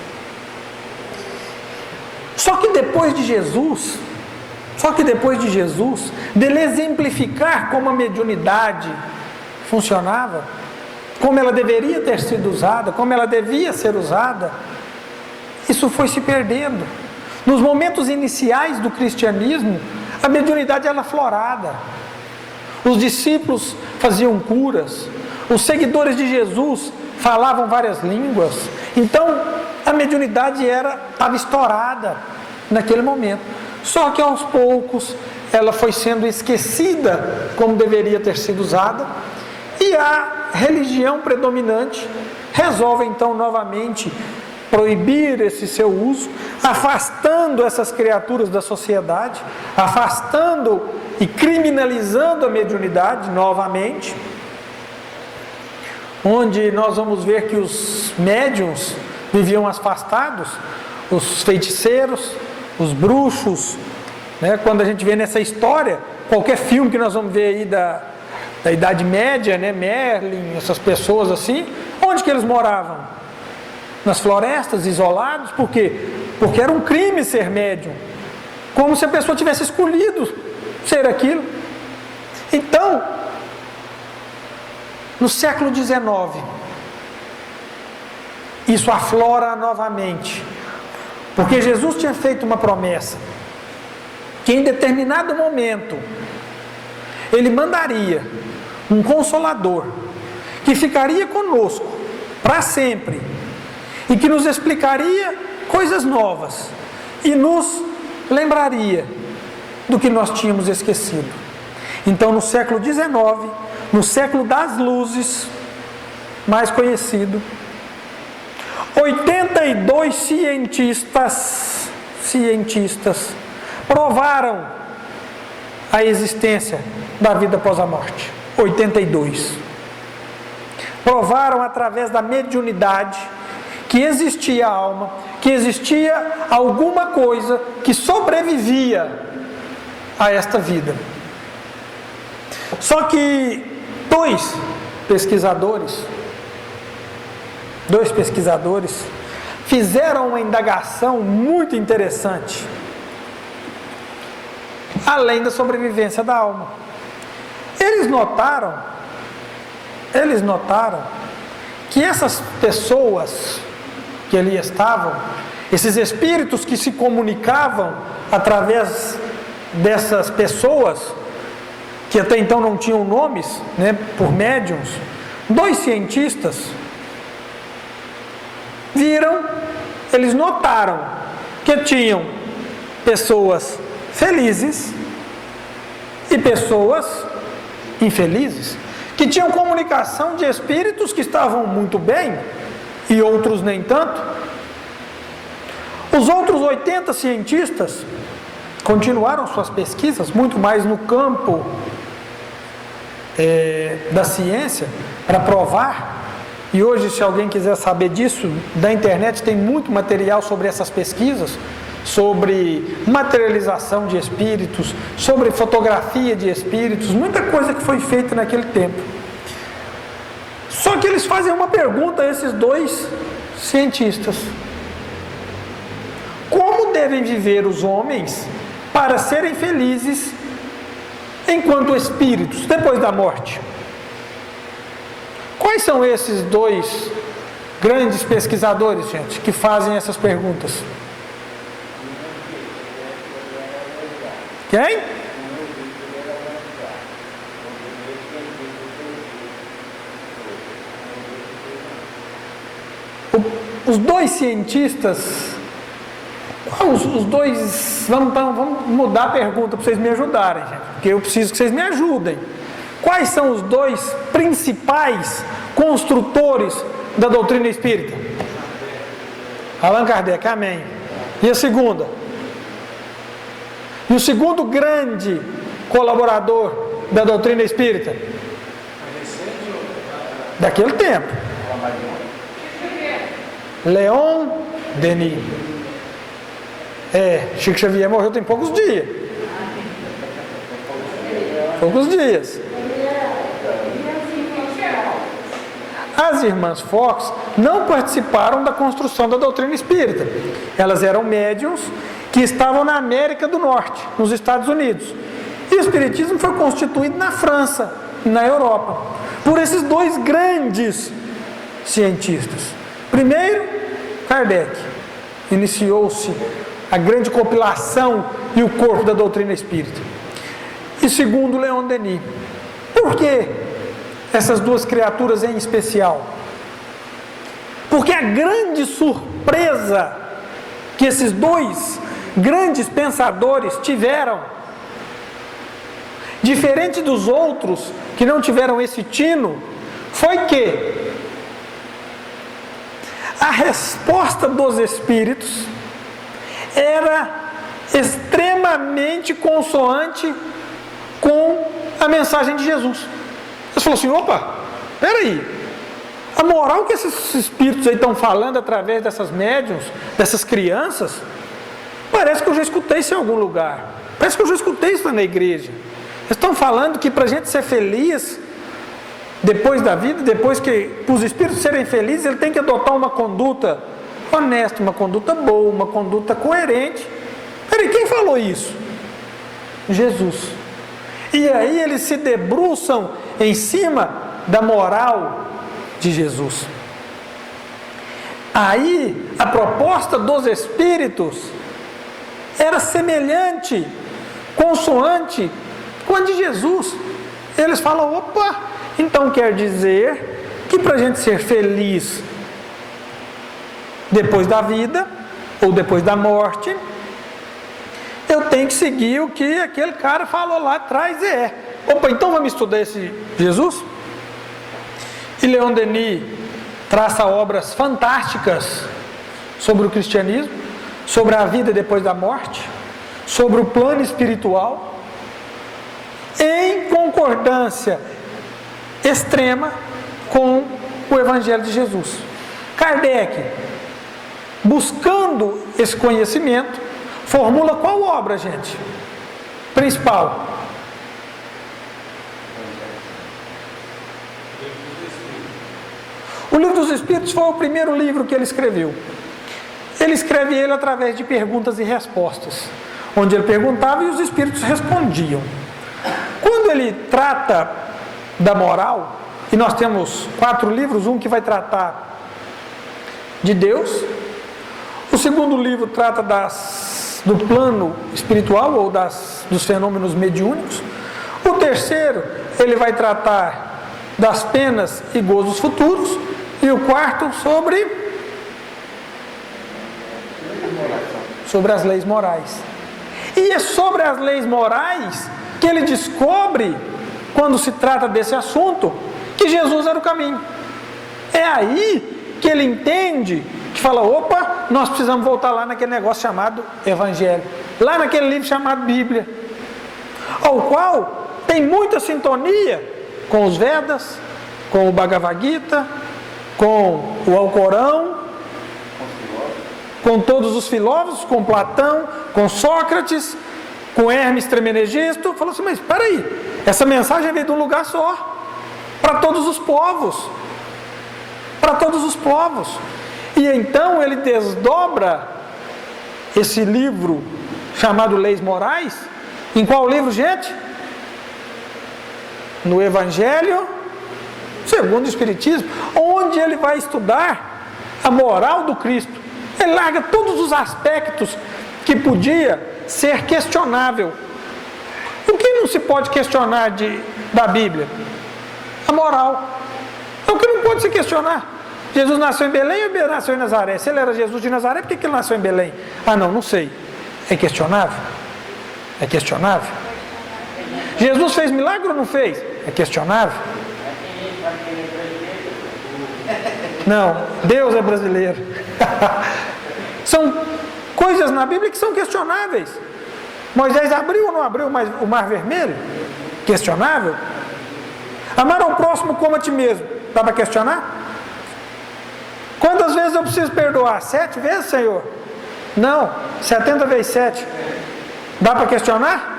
Só que depois de Jesus, dele exemplificar como a mediunidade funcionava, como ela deveria ter sido usada, como ela devia ser usada, isso foi se perdendo. Nos momentos iniciais do cristianismo, a mediunidade era aflorada. Os discípulos faziam curas, os seguidores de Jesus falavam várias línguas. Então, a mediunidade estava estourada naquele momento. Só que aos poucos ela foi sendo esquecida como deveria ter sido usada, e a religião predominante resolve então novamente proibir esse seu uso, afastando essas criaturas da sociedade, afastando e criminalizando a mediunidade novamente, onde nós vamos ver que os médiuns viviam afastados, os feiticeiros, os bruxos, né? Quando a gente vê nessa história, qualquer filme que nós vamos ver aí da Idade Média, né? Merlin, essas pessoas assim, onde que eles moravam? Nas florestas, isolados. Por quê? Porque era um crime ser médium, como se a pessoa tivesse escolhido ser aquilo. Então, no século XIX, isso aflora novamente, porque Jesus tinha feito uma promessa, que em determinado momento, Ele mandaria um Consolador, que ficaria conosco para sempre, e que nos explicaria coisas novas, e nos lembraria do que nós tínhamos esquecido. Então, no século XIX, no século das luzes, mais conhecido, 82 cientistas provaram a existência da vida após a morte. 82. Provaram através da mediunidade que existia alma, que existia alguma coisa que sobrevivia a esta vida. Só que dois pesquisadores fizeram uma indagação muito interessante, além da sobrevivência da alma. Eles notaram que essas pessoas que ali estavam, esses espíritos que se comunicavam através dessas pessoas, que até então não tinham nomes, né, por médiuns, dois cientistas eles notaram que tinham pessoas felizes e pessoas infelizes, que tinham comunicação de espíritos que estavam muito bem e outros nem tanto. Os outros 80 cientistas continuaram suas pesquisas, muito mais no campo da ciência, para provar. E hoje, se alguém quiser saber disso, da internet tem muito material sobre essas pesquisas, sobre materialização de espíritos, sobre fotografia de espíritos, muita coisa que foi feita naquele tempo. Só que eles fazem uma pergunta a esses dois cientistas: como devem viver os homens para serem felizes enquanto espíritos depois da morte? Quais são esses dois grandes pesquisadores, gente, que fazem essas perguntas? Quem? Os dois cientistas, os dois, vamos mudar a pergunta para vocês me ajudarem, gente, porque eu preciso que vocês me ajudem. Quais são os dois principais construtores da doutrina espírita? Allan Kardec, amém. E a segunda? E o segundo grande colaborador da doutrina espírita? Daquele tempo. Leon Denis. Chico Xavier morreu tem poucos dias. As irmãs Fox não participaram da construção da doutrina espírita. Elas eram médiuns que estavam na América do Norte, nos Estados Unidos. E o espiritismo foi constituído na França e na Europa, por esses dois grandes cientistas. Primeiro, Kardec. Iniciou-se a grande compilação e o corpo da doutrina espírita. E segundo, Leon Denis. Por que essas duas criaturas em especial? Porque a grande surpresa que esses dois grandes pensadores tiveram, diferente dos outros que não tiveram esse tino, foi que a resposta dos espíritos era extremamente consoante a mensagem de Jesus. Eles falaram assim, opa, peraí, a moral que esses espíritos aí estão falando através dessas médiuns, dessas crianças, parece que eu já escutei isso em algum lugar, parece que eu já escutei isso na igreja. Eles estão falando que para a gente ser feliz depois da vida, depois que para os espíritos serem felizes, ele tem que adotar uma conduta honesta, uma conduta boa, uma conduta coerente. Peraí, quem falou isso? Jesus. E aí eles se debruçam em cima da moral de Jesus. Aí a proposta dos espíritos era semelhante, consoante com a de Jesus. Eles falam, opa, então quer dizer que para a gente ser feliz depois da vida, ou depois da morte, eu tenho que seguir o que aquele cara falou lá atrás e é. Opa, então vamos estudar esse Jesus? E Leon Denis traça obras fantásticas sobre o cristianismo, sobre a vida depois da morte, sobre o plano espiritual, em concordância extrema com o Evangelho de Jesus. Kardec, buscando esse conhecimento, formula qual obra, gente? Principal. O Livro dos Espíritos foi o primeiro livro que ele escreveu. Ele escreve ele através de perguntas e respostas, onde ele perguntava e os espíritos respondiam. Quando ele trata da moral, e nós temos 4 livros, um que vai tratar de Deus, o segundo livro trata do plano espiritual ou dos fenômenos mediúnicos, o terceiro ele vai tratar das penas e gozos futuros, e o quarto sobre as leis morais. E é sobre as leis morais que ele descobre, quando se trata desse assunto, que Jesus era o caminho. É aí que ele entende, que fala, opa, nós precisamos voltar lá naquele negócio chamado Evangelho, lá naquele livro chamado Bíblia, ao qual tem muita sintonia com os Vedas, com o Bhagavad Gita, com o Alcorão, com todos os filósofos, com Platão, com Sócrates, com Hermes Trismegisto. Falou assim, mas espera aí, essa mensagem veio de um lugar só, para todos os povos, para todos os povos. E então ele desdobra esse livro chamado Leis Morais. Em qual livro, gente? No Evangelho segundo o Espiritismo, onde ele vai estudar a moral do Cristo. Ele larga todos os aspectos que podia ser questionável. O que não se pode questionar da Bíblia? A moral. É o que não pode se questionar. Jesus nasceu em Belém ou nasceu em Nazaré? Se ele era Jesus de Nazaré, por que ele nasceu em Belém? Ah, não sei. É questionável? É questionável? Jesus fez milagre ou não fez? É questionável? Não, Deus é brasileiro. São coisas na Bíblia que são questionáveis. Moisés abriu ou não abriu o mar vermelho? Questionável? Amar ao próximo como a ti mesmo. Dá para questionar? Quantas vezes eu preciso perdoar? 7 vezes, Senhor? Não, 70 vezes 7. Dá para questionar?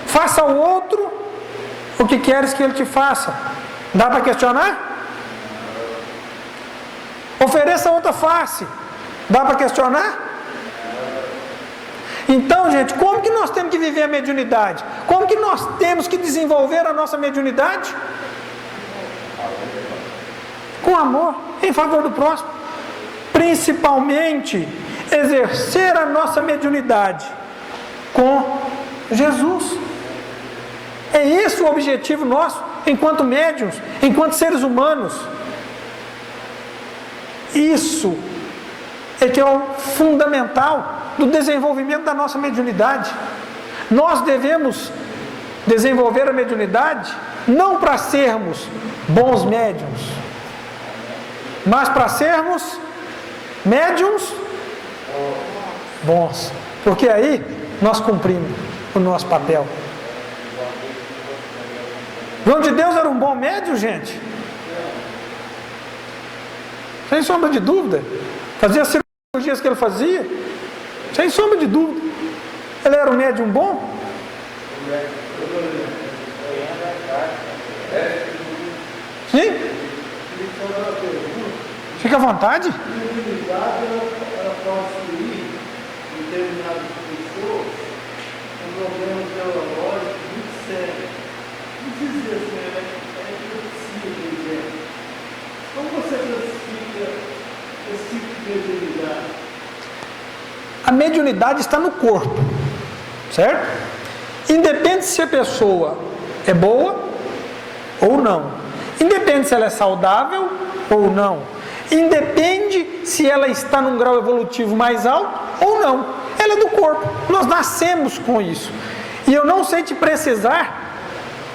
Faça ao outro o que queres que ele te faça. Dá para questionar? Ofereça outra face. Dá para questionar? Então, gente, como que nós temos que viver a mediunidade? Como que nós temos que desenvolver a nossa mediunidade? Com amor, em favor do próximo. Principalmente, exercer a nossa mediunidade com Jesus. É esse o objetivo nosso, enquanto médiuns, enquanto seres humanos. Isso é que é o fundamental do desenvolvimento da nossa mediunidade. Nós devemos desenvolver a mediunidade não para sermos bons médiuns, mas para sermos médiuns bons, porque aí nós cumprimos o nosso papel. João de Deus era um bom médium, gente? Sem sombra de dúvida. Fazia as cirurgias que ele fazia, sem sombra de dúvida. Ele era um médium bom? Sim? Fica à vontade. Ela pode ir em determinadas pessoas com problemas neurológicos muito sérios. Não dizer assim, é epilepsia, por exemplo. Como você classifica esse tipo de mediunidade? A mediunidade está no corpo, certo? Independe se a pessoa é boa ou não. Independe se ela é saudável ou não. Independe se ela está num grau evolutivo mais alto ou não. Ela é do corpo. Nós nascemos com isso. E eu não sei te precisar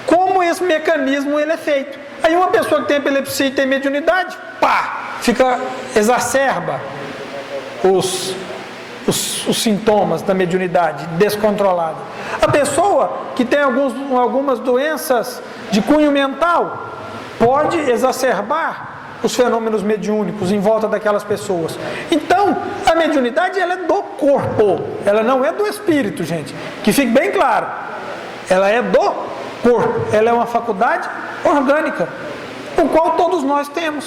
como esse mecanismo ele é feito. Aí uma pessoa que tem epilepsia e tem mediunidade, exacerba os sintomas da mediunidade descontrolada. A pessoa que tem algumas doenças de cunho mental pode exacerbar os fenômenos mediúnicos em volta daquelas pessoas. Então, a mediunidade ela é do corpo, ela não é do espírito, gente. Que fique bem claro. Ela é do corpo, ela é uma faculdade orgânica, o qual todos nós temos.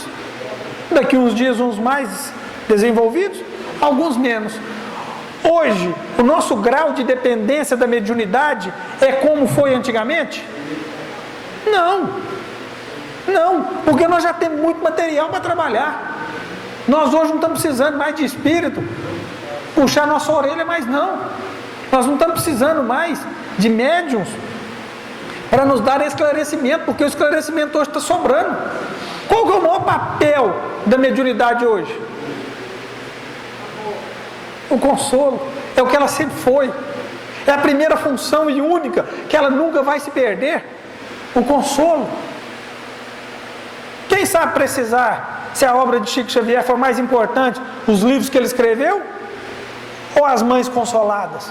Daqui uns dias, uns mais desenvolvidos, alguns menos. Hoje, o nosso grau de dependência da mediunidade é como foi antigamente? Não, porque nós já temos muito material para trabalhar. Nós hoje não estamos precisando mais de espírito puxar nossa orelha, mas não. Nós não estamos precisando mais de médiuns para nos dar esclarecimento, porque o esclarecimento hoje está sobrando. Qual que é o maior papel da mediunidade hoje? O consolo. É o que ela sempre foi. É a primeira função e única, que ela nunca vai se perder. O consolo. Quem sabe precisar se a obra de Chico Xavier for mais importante, os livros que ele escreveu, ou as mães consoladas?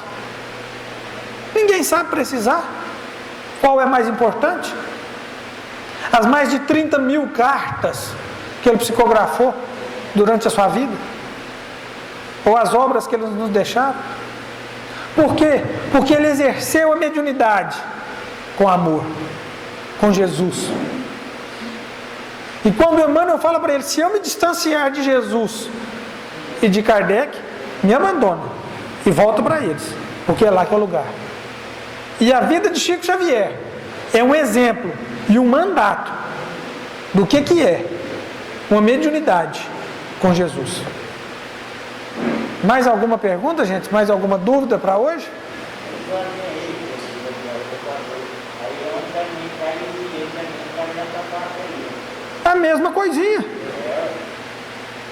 Ninguém sabe precisar. Qual é mais importante? As mais de 30 mil cartas que ele psicografou durante a sua vida? Ou as obras que ele nos deixaram? Por quê? Porque ele exerceu a mediunidade com amor, com Jesus. E quando Emmanuel fala para ele, se eu me distanciar de Jesus e de Kardec, me abandona e volta para eles, porque é lá que é o lugar. E a vida de Chico Xavier é um exemplo e um mandato do que é uma mediunidade com Jesus. Mais alguma pergunta, gente? Mais alguma dúvida para hoje? A mesma coisinha.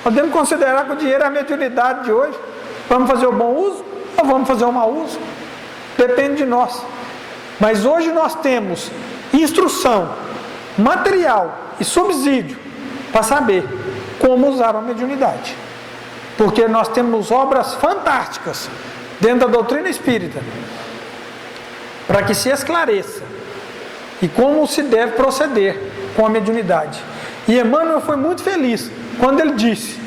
Podemos considerar que o dinheiro é a mediunidade de hoje. Vamos fazer o bom uso ou vamos fazer o mau uso? Depende de nós. Mas hoje nós temos instrução, material e subsídio para saber como usar a mediunidade. Porque nós temos obras fantásticas dentro da doutrina espírita para que se esclareça e como se deve proceder com a mediunidade. E Emmanuel foi muito feliz quando ele disse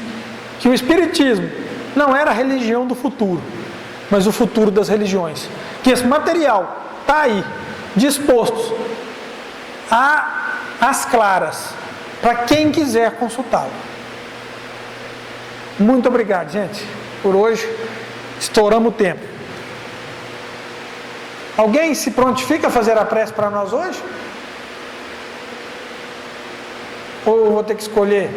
que o Espiritismo não era a religião do futuro, mas o futuro das religiões. Que esse material está aí, disposto às claras, para quem quiser consultá-lo. Muito obrigado, gente. Por hoje, estouramos o tempo. Alguém se prontifica a fazer a prece para nós hoje? Ou eu vou ter que escolher?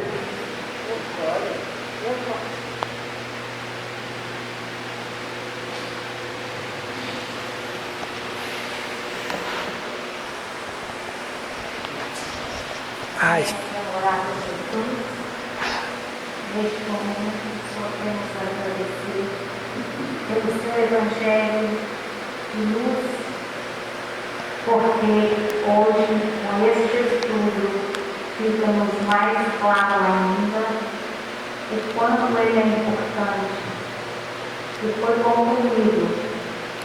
Ai. Neste momento, só temos a agradecer pelo seu Evangelho de luz, porque hoje, com este estudo, fica-nos mais claro ainda o quanto ele é importante. E foi concluído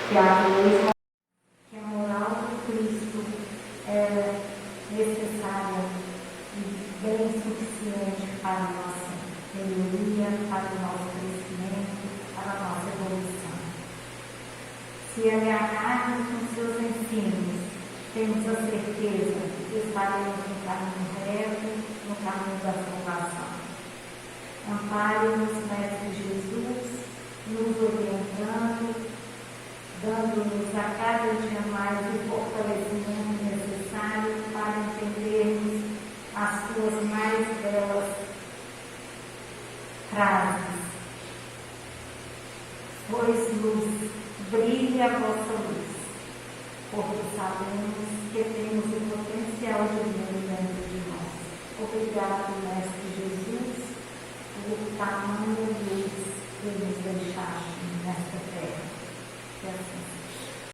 que a luz bem suficiente para a nossa melhoria, para o nosso crescimento, para a nossa evolução. Se agarrarmos nos seus ensinos, temos a certeza de que estaremos no caminho reto, no caminho da salvação. Ampare-nos, Mestre Jesus, nos orientando, dando-nos a cada dia mais o fortalecimento necessário para entendermos as suas mais belas frases. Sois luz, brilhe a vossa luz, porque sabemos que temos o potencial divino dentro de nós. Obrigado, Mestre Jesus, por tamanha luz que nos deixaste nesta terra. Que assim seja.